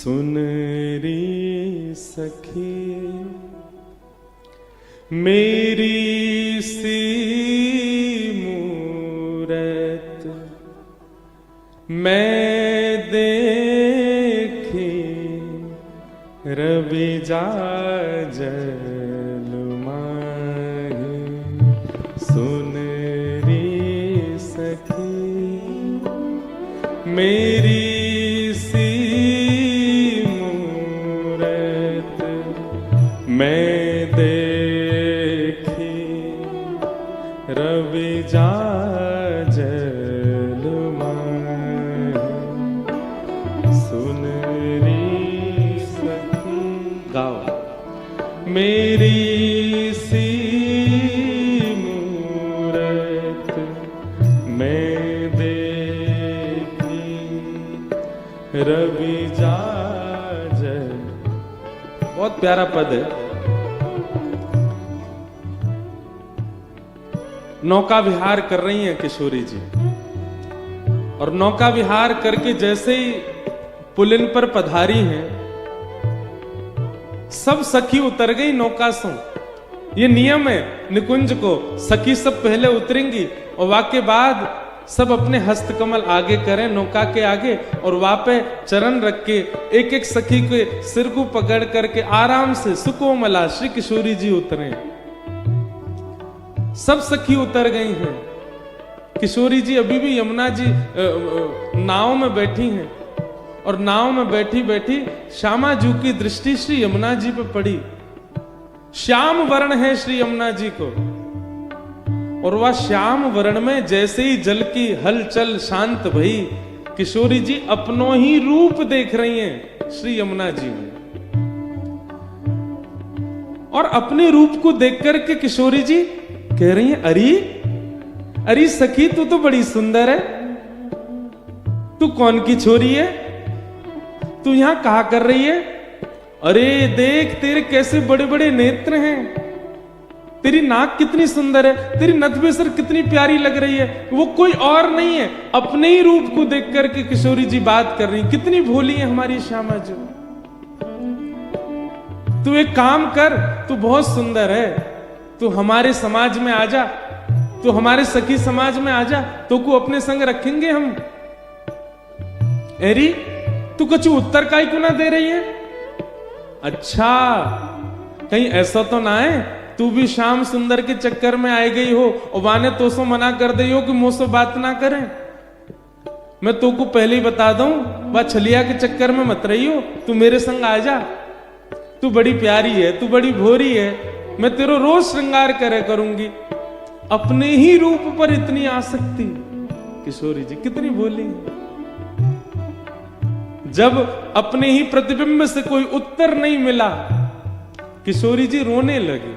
सुन री सखी मेरी सी मूरत मैं देखी रवि जाजल माही। सुन री सखी मेरी सी मूरत मैं देखी रवि जाजल माही। सुन री सखी गाओ मेरी सी मूरत मैं देखी रवि जाजल। बहुत प्यारा पद है। नौका विहार कर रही हैं किशोरी जी, और नौका विहार करके जैसे ही पुलिन पर पधारी हैं, सब सखी उतर गई नौका से। ये नियम है निकुंज को, सखी सब पहले उतरेंगी और वाके बाद सब अपने हस्तकमल आगे करें नौका के आगे, और वहां पे चरण रख के एक एक सखी के सिर को पकड़ करके आराम से सुकोमला श्री किशोरी जी उतरे। सब सखी उतर गई हैं। किशोरी जी अभी भी यमुना जी नाव में बैठी हैं, और नाव में बैठी बैठी श्यामा जी की दृष्टि श्री यमुना जी पे पड़ी। श्याम वर्ण है श्री यमुना जी को, और वह श्याम वर्ण में जैसे ही जल की हलचल शांत भई, किशोरी जी अपनो ही रूप देख रही हैं श्री यमुना जी में। और अपने रूप को देख करके किशोरी जी कह रही हैं, अरे सखी तू तो बड़ी सुंदर है, तू कौन की छोरी है, तू यहां कहा कर रही है? अरे देख तेरे कैसे बड़े बड़े नेत्र हैं, तेरी नाक कितनी सुंदर है, तेरी नथबेसर कितनी प्यारी लग रही है। वो कोई और नहीं है, अपने ही रूप को देख करके किशोरी जी बात कर रही। कितनी भोली है हमारी श्यामा जी। तू एक काम कर, तू बहुत सुंदर है, तू हमारे समाज में आ जा, तू हमारे सखी समाज में आ जा, तो को अपने संग रखेंगे हम। एरी तू कुछ उत्तर काई को ना दे रही है? अच्छा कहीं ऐसा तो ना है तू भी श्याम सुंदर के चक्कर में आ गई हो और वाने तो सो मना कर दई हो कि मुझसे बात ना करें। मैं तो को पहले ही बता दूं, वह छलिया के चक्कर में मत रही हो, तू मेरे संग आ जा। तू बड़ी प्यारी है, तू बड़ी भोरी है, मैं तेरो रोज श्रृंगार करे करूंगी। अपने ही रूप पर इतनी आसक्ति। किशोरी जी कितनी भोली। जब अपने ही प्रतिबिंब से कोई उत्तर नहीं मिला, किशोरी जी रोने लगी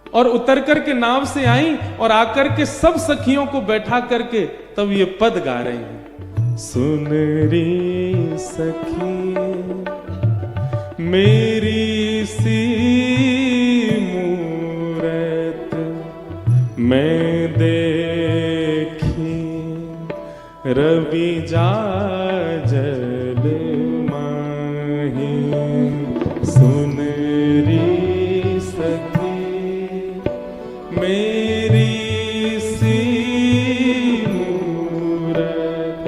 और उतर करके नाव से आई और आकर के सब सखियों को बैठा करके तब ये पद गा रही हैं। सुन री सखी मेरी सी मूरत मैं देखी रवि जाजल माही। सुन री सखी मेरी सी मूरत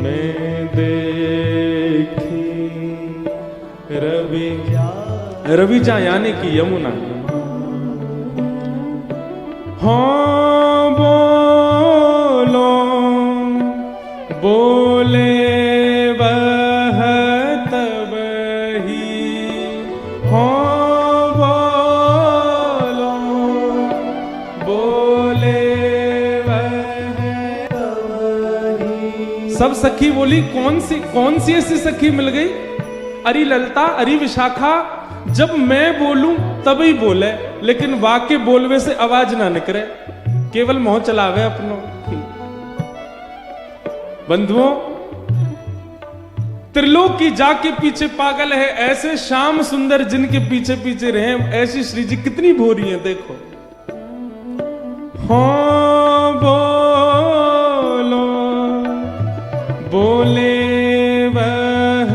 मैं देखी रवि जा यानी कि यमुना। हाँ बोलो बोले वह तब ही, हाँ बोलो बोले वह तब ही। सब सखी बोली कौन सी ऐसी सखी मिल गई? अरे ललता, अरे विशाखा, जब मैं बोलूं तभी बोले, लेकिन वाके बोलवे से आवाज ना निकले, केवल मोह चलावे अपनो। बंधुओं, त्रिलोक की जाके पीछे पागल है, ऐसे श्याम सुंदर जिनके पीछे पीछे रहे, ऐसी श्री जी कितनी भोरी है। देखो हाँ बोलो बोले वह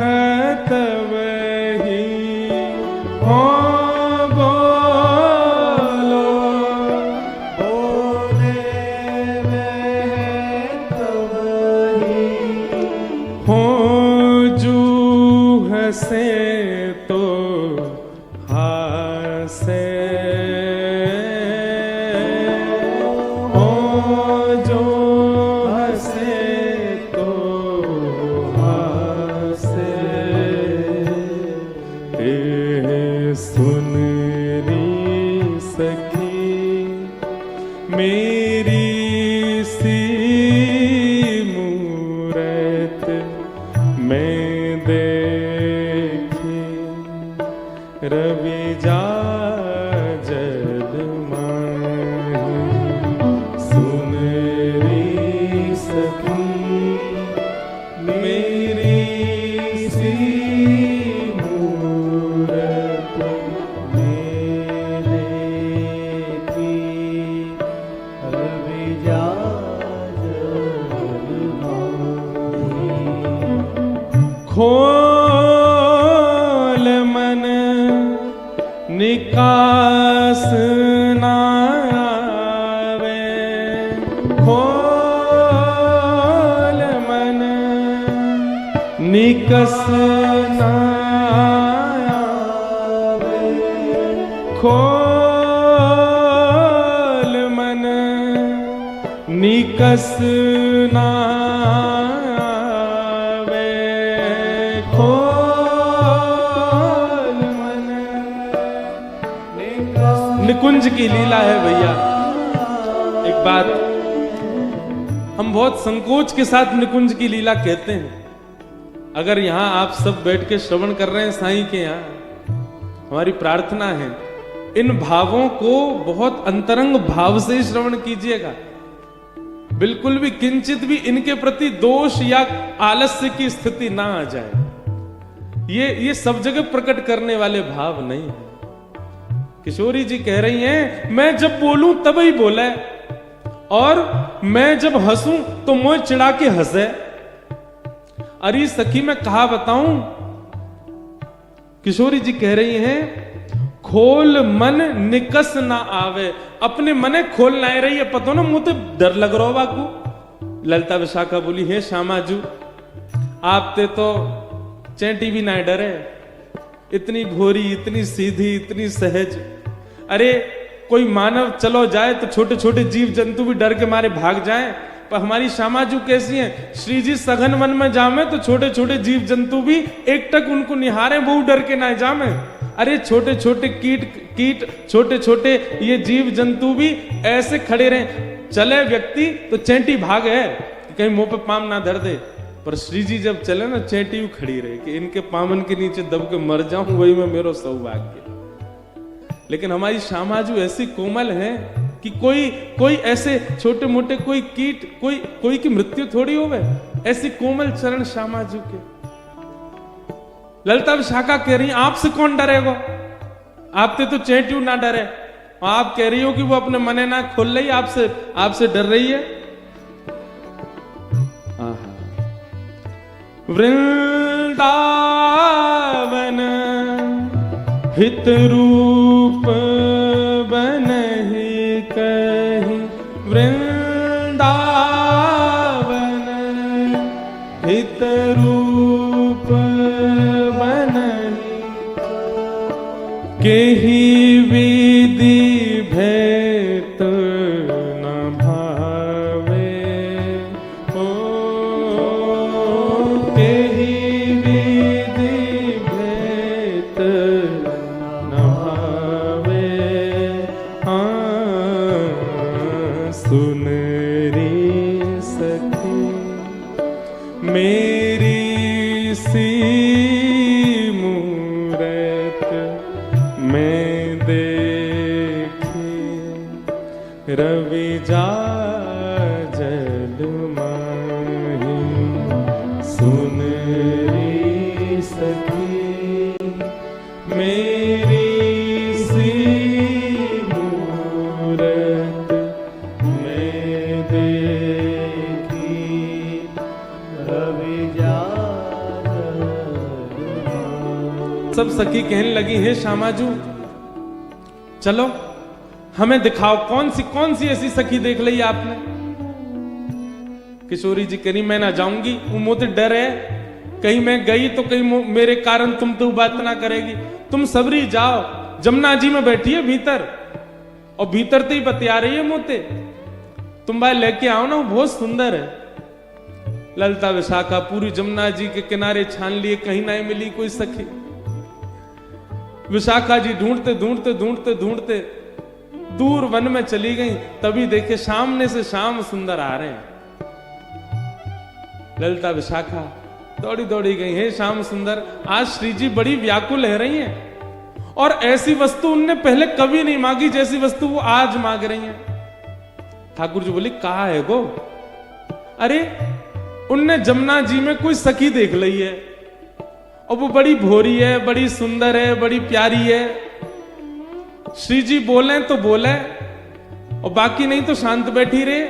हंसे तो हासे, ओ जो हंसे तो हासे, सुन री सखी मेरी सी मूरत मैं देखी, रवि जा जल माही, सुन री सखी मेरी सी मूरत मैं देखी, रवि जा जल माही। खोल मन निकास ना आवे, खोल मन निकस ना आवे, खोल मन निकस ना आवे, खोल मन निकुंज की लीला है भैया। एक बात, हम बहुत संकोच के साथ निकुंज की लीला कहते हैं। अगर यहां आप सब बैठ के श्रवण कर रहे हैं साईं के यहां, हमारी प्रार्थना है इन भावों को बहुत अंतरंग भाव से श्रवण कीजिएगा। बिल्कुल भी किंचित भी इनके प्रति दोष या आलस्य की स्थिति ना आ जाए। ये सब जगह प्रकट करने वाले भाव नहीं है। किशोरी जी कह रही हैं, मैं जब बोलूं तब ही बोले, और मैं जब हंसूं तो मुझे चिढ़ा के हंसे। अरे सखी मैं कहा बताऊं, किशोरी जी कह रही हैं, खोल मन निकस ना आवे, अपने मने खोल ना रही है। पता ना मुझे डर लग रहा बाकू। ललिता विशाखा बोली, हे श्यामाजू आप ते तो चैंटी भी ना डरे, इतनी भोरी, इतनी सीधी, इतनी सहज। अरे कोई मानव चलो जाए तो छोटे छोटे जीव जंतु भी डर के मारे भाग जाएं, पर हमारी श्यामाजू कैसी हैं? श्री जी सघन वन में जामे तो छोटे छोटे जीव जंतु भी एकटक उनको निहारे, वो डर के ना जामे। अरे छोटे छोटे कीट छोटे छोटे ये जीव जंतु भी ऐसे खड़े रहे, चले व्यक्ति तो चैंटी भाग है कहीं मुंह पे पाम ना धर दे, पर श्री जी जब चले ना चैंटी खड़ी रहे कि इनके पामन के नीचे दब के मर जाऊं, वही में मेरो सौभाग्य। लेकिन हमारी श्यामाजू ऐसी कोमल है कि कोई ऐसे छोटे मोटे कोई कीट कोई की मृत्यु थोड़ी होवे, ऐसी कोमल चरण श्यामाजू के। ललिता विशाखा कह रही, आपसे कौन डरेगा? आपसे तो चैंटी ना डरे, आप कह रही हो कि वो अपने मने ना खोल रही, आपसे डर रही है। वृंदावन हित रूप बनहि कहि, वृंदावन हित रूप बनहि केहि विधि भेट न भावे, ओ केहि विधि भेट न भावे। सुन री सखी मेरी सी मूरत मैं देखी, रवि जा जल माही। सुन री सखी मेरी सी मूरत मैं देखी, रवि जा जल माही। सब सखी कहने लगी, हे श्यामाजू चलो हमें दिखाओ कौन सी ऐसी सखी देख ली आपने। किशोरी जी करी, मैं ना जाऊंगी, वो मोते डर है, कहीं मैं गई तो कहीं मेरे कारण तुम तो बात ना करेगी। तुम सबरी जाओ, जमुना जी में बैठी है भीतर, और भीतर तो ही बतिया रही है मोते, तुम भाई लेके आओ ना, वो बहुत सुंदर है। ललिता विशाखा पूरी जमुना जी के किनारे छान लिए, कहीं नहीं मिली कोई सखी। विशाखा जी ढूंढते ढूंढते ढूंढते ढूंढते दूर वन में चली गई। तभी देखे सामने से श्याम सुंदर आ रहे हैं। ललिता विशाखा दौड़ी दौड़ी गई, हे श्याम सुंदर, आज श्री जी बड़ी व्याकुल रह रही हैं, और ऐसी वस्तु उनने पहले कभी नहीं मांगी जैसी वस्तु वो आज मांग रही हैं। ठाकुर जी बोले, कहा है गो? अरे उनने जमुना जी में कोई सखी देख ली है, और वो बड़ी भोरी है, बड़ी सुंदर है, बड़ी प्यारी है। श्री जी बोले तो बोले, और बाकी नहीं तो शांत बैठी रहे।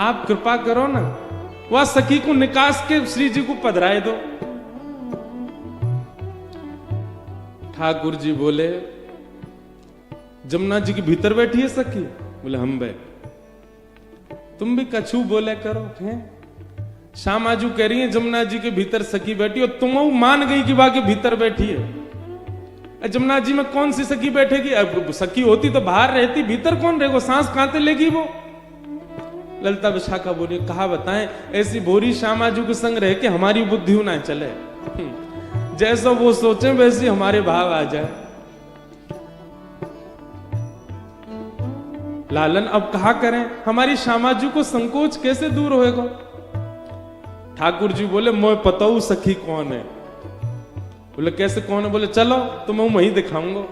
आप कृपा करो ना, वह सखी को निकास के श्री जी को पधराए दो। ठाकुर जी बोले, जमुना जी के भीतर बैठी है सखी? बोले, हम बे। तुम भी कछू बोले करो। हैं श्यामाजू कह रही है जमुना जी के भीतर सखी बैठी, और तुम मान गई कि बाकी भीतर बैठी है। जमुना जी में कौन सी सखी बैठेगी? अब सखी होती तो बाहर रहती, भीतर कौन रहेगा? सांस कांते लेगी वो। ललिता विशाखा बोली, कहा बताएं, ऐसी भोरी श्यामाजू के संग रह के हमारी बुद्धि ना चले। जैसा वो सोचे वैसे हमारे भाव आ जाए। लालन अब कहा करें, हमारी श्यामाजू को संकोच कैसे दूर होएगा? ठाकुर जी बोले, मैं पताऊ सखी कौन है। बोले, कैसे कौन है? बोले, चलो तो मैं वहीं दिखाऊंगा।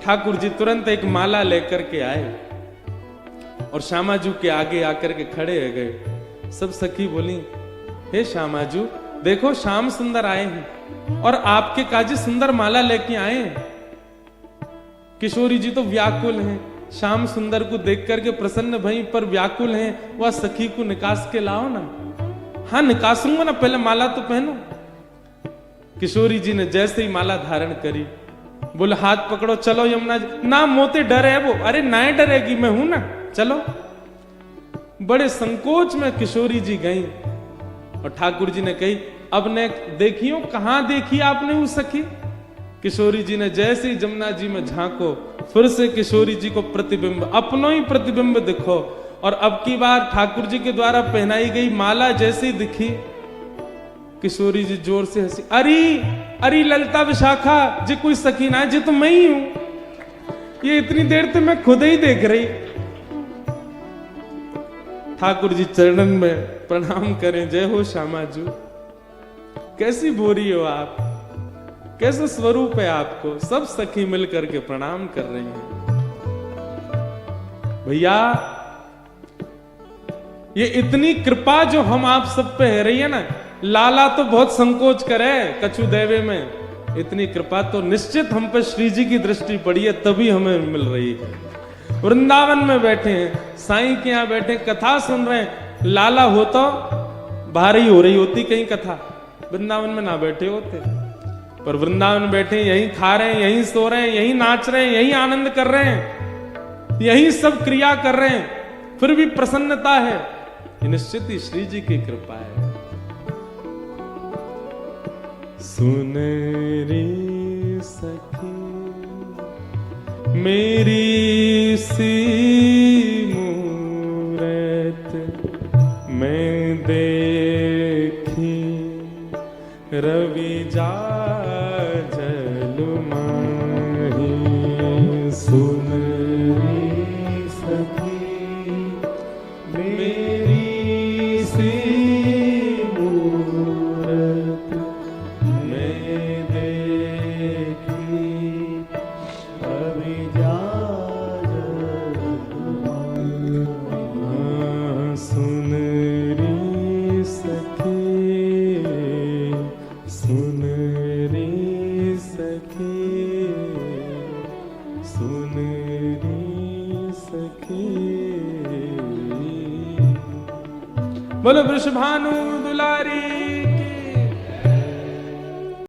ठाकुर जी तुरंत एक माला लेकर के आए, और श्यामाजू के आगे आकर के खड़े हो गए। सब सखी बोली, हे श्यामाजू, देखो श्याम सुंदर आए हैं, और आपके काजी सुंदर माला लेके आए हैं। किशोरी जी तो व्याकुल हैं, श्याम सुंदर को देख करके प्रसन्न भई, पर व्याकुल हैं। वह सखी को निकास के लाओ ना। हाँ निकासूंगा ना, पहले माला तो पहनो। किशोरी जी ने जैसे ही माला धारण करी, बोले, हाथ पकड़ो, चलो यमुना जी। ना मोते डर है वो। अरे ना डरेगी, मैं हूं ना, चलो। बड़े संकोच में किशोरी जी गई, और ठाकुर जी ने कही, अब ने देखियो, कहां देखी आपने वो सखी? किशोरी जी ने जैसे ही जमुना जी में झांको, फिर से किशोरी जी को प्रतिबिंब, अपनो ही प्रतिबिंब दिखो। और अब की बार ठाकुर जी के द्वारा पहनाई गई माला जैसी दिखी, किशोरी जी जोर से हंसी। अरे ललिता विशाखा जी, कोई सखी ना जी, तो मैं ही हूं। ये इतनी देर से मैं खुद ही देख रही। ठाकुर जी चरणन में प्रणाम करें, जय हो श्यामाजू, कैसी भोरी हो आप, कैसे स्वरूप है आपको। सब सखी मिलकर के प्रणाम कर रही हैं। भैया ये इतनी कृपा जो हम आप सब पे है रही है ना, लाला तो बहुत संकोच करे कछु देवे में, इतनी कृपा तो निश्चित हम पे श्री जी की दृष्टि पड़ी है, तभी हमें मिल रही है। वृंदावन में बैठे हैं, साईं के यहां बैठे कथा सुन रहे हैं। लाला हो तो बाहर ही हो रही होती कहीं कथा, वृंदावन में ना बैठे होते। पर वृंदावन में बैठे, यहीं खा रहे हैं, यहीं सो रहे हैं, यहीं नाच रहे हैं, यहीं आनंद कर रहे हैं, यहीं सब क्रिया कर रहे हैं, फिर भी प्रसन्नता है। ये निश्चित ही श्री जी की कृपा है। सुन रे सखी मेरी सी मूरत मैं देखी, रवि जा जल माही। सुन रे सखी मेरी सी मूरत मैं देखी, रवि जा जल माही। सुन रे सखी, सुन रे सखी, सुन रे सखी। बोलो वृषभानु दुलारी